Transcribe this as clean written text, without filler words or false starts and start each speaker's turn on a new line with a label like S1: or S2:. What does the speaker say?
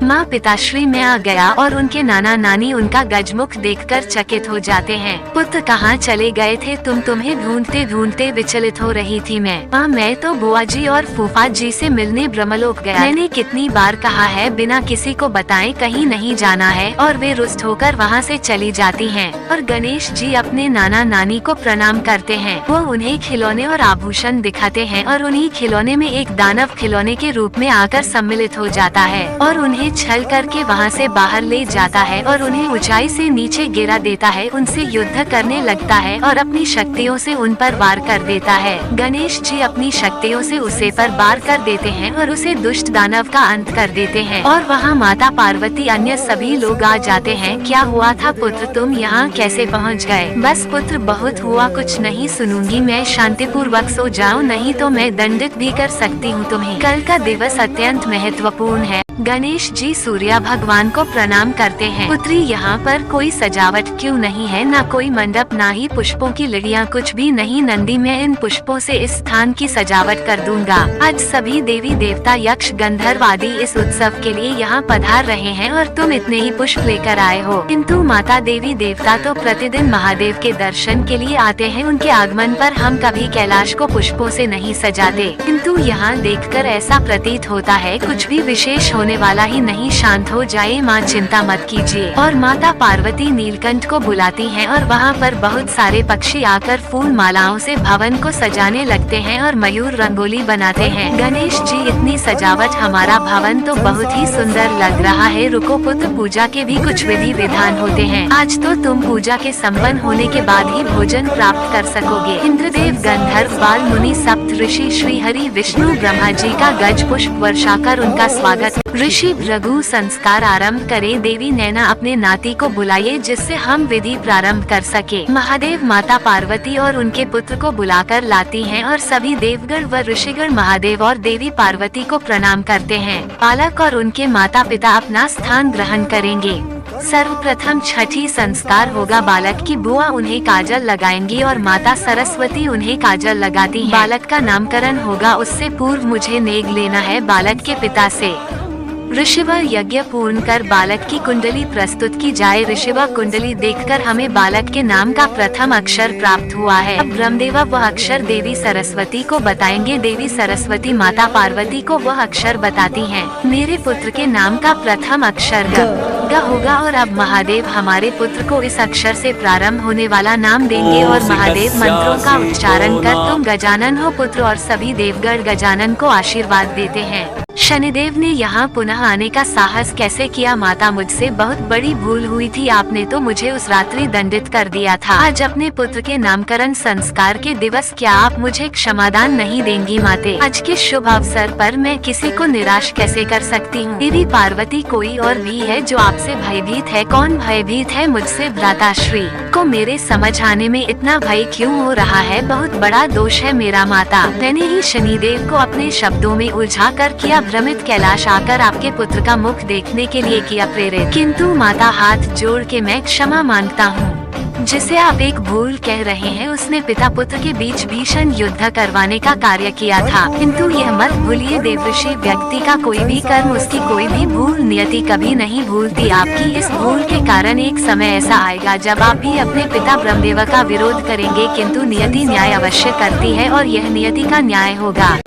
S1: माँ पिताश्री में आ गया और उनके नाना नानी उनका गजमुख देखकर चकित हो जाते हैं। पुत्र कहाँ चले गए थे तुम? तुम्हें ढूंढते ढूंढते विचलित हो रही थी मैं तो बुआ जी और फूफा जी से मिलने ब्रह्मलोक गया। मैंने कितनी बार कहा है बिना किसी को बताए कहीं नहीं जाना है, और वे रुष्ट होकर वहाँ से चली जाती हैं। और गणेश जी अपने नाना नानी को प्रणाम करते हैं। वो उन्हें खिलौने और आभूषण दिखाते हैं और उन्हीं खिलौने में एक दानव खिलौने के रूप में आकर सम्मिलित हो जाता है और उन्हें छल करके वहाँ से बाहर ले जाता है और उन्हें ऊंचाई से नीचे गिरा देता है। उनसे युद्ध करने लगता है और अपनी शक्तियों से उन पर वार कर देता है। गणेश जी अपनी शक्तियों से उसे पर वार कर देते हैं और उसे दुष्ट दानव का अंत कर देते हैं। और वहाँ माता पार्वती अन्य सभी लोग आ जाते हैं। क्या हुआ था पुत्र, तुम यहाँ कैसे पहुँच गए? बस पुत्र बहुत हुआ, कुछ नहीं सुनूंगी, मैं शांतिपूर्वक सो जाऊँ, नहीं तो मैं दंडित भी कर सकती हूँ तुम्हें। कल का दिवस अत्यंत महत्वपूर्ण है। गणेश जी सूर्य भगवान को प्रणाम करते हैं। पुत्री यहाँ पर कोई सजावट क्यों नहीं है? ना कोई मंडप, ना ही पुष्पों की लड़ियाँ, कुछ भी नहीं। नंदी, मैं इन पुष्पों से इस स्थान की सजावट कर दूंगा। आज सभी देवी देवता यक्ष गंधर्व आदि इस उत्सव के लिए यहाँ पधार रहे हैं और तुम इतने ही पुष्प लेकर आए हो। किंतु माता देवी देवता तो प्रतिदिन महादेव के दर्शन के लिए आते हैं। उनके आगमन पर हम कभी कैलाश को पुष्पों से नहीं सजाते, किंतु यहाँ देखकर ऐसा प्रतीत होता है कुछ भी विशेष होने वाला ही नहीं। शांत हो जाए माँ, चिंता मत कीजिए। और माता पार्वती नीलकंठ को बुलाती हैं और वहाँ पर बहुत सारे पक्षी आकर फूल मालाओं से भवन को सजाने लगते हैं और मयूर रंगोली बनाते हैं। गणेश जी, इतनी सजावट, हमारा भवन तो बहुत ही सुंदर लग रहा है। रुको पुत्र, पूजा के भी कुछ विधि विधान होते हैं। आज तो तुम पूजा के संपन्न होने के बाद ही भोजन प्राप्त कर सकोगे। इंद्रदेव, गंधर्व, बाल मुनि, सप्त ऋषि, श्री हरि विष्णु ब्रह्मा जी का गज पुष्प वर्षा कर उनका स्वागत। ऋषि भृगु संस्कार आरंभ करें। देवी नैना, अपने नाती को बुलाइए जिससे हम विधि प्रारंभ कर सके। महादेव माता पार्वती और उनके पुत्र को बुलाकर लाती हैं और सभी देवगण व ऋषिगण महादेव और देवी पार्वती को प्रणाम करते हैं। बालक और उनके माता पिता अपना स्थान ग्रहण करेंगे। सर्वप्रथम छठी संस्कार होगा। बालक की बुआ उन्हें काजल लगाएंगी और माता सरस्वती उन्हें काजल लगाती हैं। बालक का नामकरण होगा, उससे पूर्व मुझे नेग लेना है बालक के पिता से। ऋषिवर यज्ञ पूर्ण कर बालक की कुंडली प्रस्तुत की जाए। ऋषिवा कुंडली देखकर हमें बालक के नाम का प्रथम अक्षर प्राप्त हुआ है। अब ब्रह्मदेवा वह अक्षर देवी सरस्वती को बताएंगे। देवी सरस्वती माता पार्वती को वह अक्षर बताती हैं। मेरे पुत्र के नाम का प्रथम अक्षर ग होगा और अब महादेव हमारे पुत्र को इस अक्षर से प्रारंभ होने वाला नाम देंगे और महादेव मंत्रों का उच्चारण कर तुम गजानन हो पुत्र, और सभी देवगण गजानन को आशीर्वाद देते हैं। शनिदेव ने यहाँ पुनः आने का साहस कैसे किया? माता, मुझसे बहुत बड़ी भूल हुई थी, आपने तो मुझे उस रात्रि दंडित कर दिया था। आज अपने पुत्र के नामकरण संस्कार के दिवस क्या आप मुझे क्षमादान नहीं देंगी? माते, आज के शुभ अवसर पर मैं किसी को निराश कैसे कर सकती हूँ? देवी पार्वती, कोई और भी है जो आपसे भयभीत है? कौन भयभीत है? मुझसे भ्राताश्री को मेरे समझ आने में इतना भय क्यों हो रहा है? बहुत बड़ा दोष है मेरा माता। मैंने ही शनिदेव को अपने शब्दों में उलझा कर किया भ्रमित। कैलाश आकर आपके पुत्र का मुख देखने के लिए किया प्रेरित, किंतु माता हाथ जोड़ के मैं क्षमा मांगता हूँ। जिसे आप एक भूल कह रहे हैं, उसने पिता पुत्र के बीच भीषण युद्ध करवाने का कार्य किया था। किंतु यह मत भूलिए देवऋषि, व्यक्ति का कोई भी कर्म, उसकी कोई भी भूल नियति कभी नहीं भूलती। आपकी इस भूल के कारण एक समय ऐसा आएगा जब आप भी अपने पिता ब्रह्मदेव का विरोध करेंगे, किंतु नियति न्याय अवश्य करती है और यह नियति का न्याय होगा।